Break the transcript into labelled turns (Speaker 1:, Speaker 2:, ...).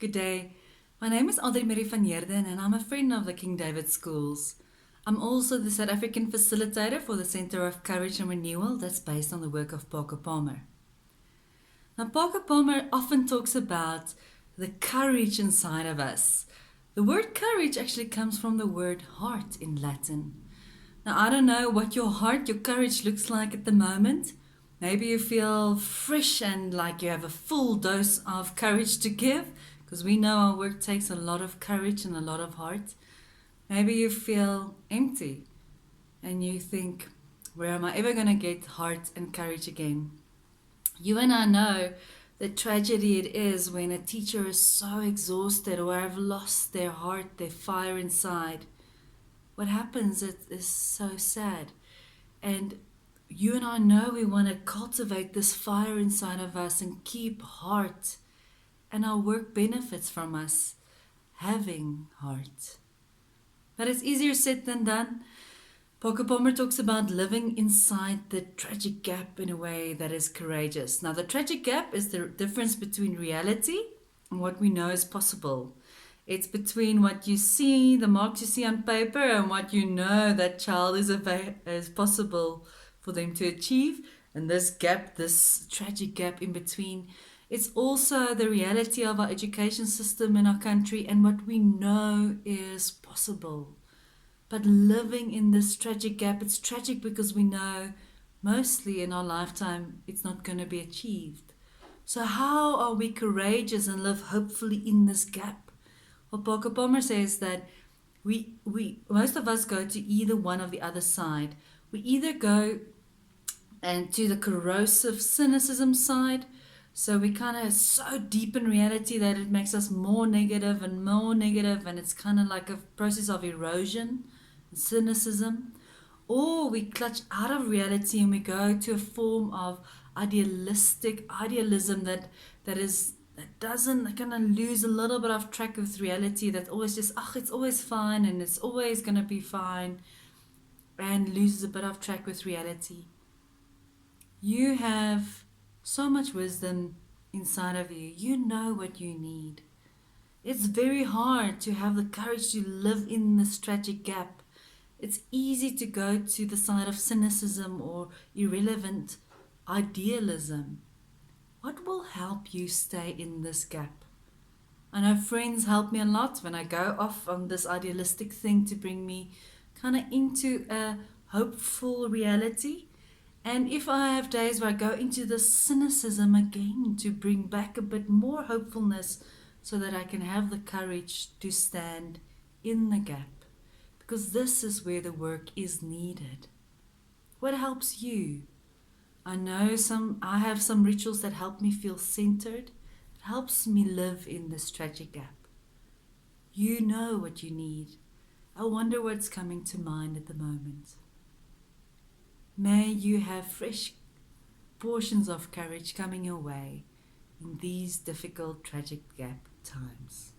Speaker 1: Good day. My name is Adri-Marie van Heerden and I'm a friend of the King David Schools. I'm also the South African facilitator for the Centre of Courage and Renewal that's based on the work of Parker Palmer. Now, Parker Palmer often talks about the courage inside of us. The word courage actually comes from the word heart in Latin. Now, I don't know what your courage looks like at the moment. Maybe you feel fresh and like you have a full dose of courage to give, because we know our work takes a lot of courage and a lot of heart. Maybe you feel empty and you think, where am I ever going to get heart and courage again? You and I know the tragedy it is when a teacher is so exhausted or have lost their heart, their fire inside. What happens is so sad. And you and I know we want to cultivate this fire inside of us and keep heart. And our work benefits from us having heart. But it's easier said than done. Parker Palmer talks about living inside the tragic gap in a way that is courageous. Now, the tragic gap is the difference between reality and what we know is possible. It's between what you see, the marks you see on paper, and what you know that child is possible for them to achieve. And this gap, this tragic gap in between, it's also the reality of our education system in our country and what we know is possible. But living in this tragic gap, it's tragic because we know mostly in our lifetime it's not going to be achieved. So how are we courageous and live hopefully in this gap? Well, Parker Palmer says that we most of us go to either one of the other side. We either go and to the corrosive cynicism side, so we kind of so deep in reality that it makes us more negative, and it's kind of like a process of erosion, cynicism. Or we clutch out of reality and we go to a form of idealism that doesn't kind of lose a little bit of track with reality, that always just it's always fine and it's always going to be fine, and loses a bit of track with reality. You have so much wisdom inside of you. You know what you need. It's very hard to have the courage to live in this tragic gap. It's easy to go to the side of cynicism or irrelevant idealism. What will help you stay in this gap? I know friends help me a lot when I go off on this idealistic thing to bring me kind of into a hopeful reality. And if I have days where I go into the cynicism again to bring back a bit more hopefulness so that I can have the courage to stand in the gap. Because this is where the work is needed. What helps you? I know I have some rituals that help me feel centered. It helps me live in this tragic gap. You know what you need. I wonder what's coming to mind at the moment. May you have fresh portions of courage coming your way in these difficult, tragic gap times.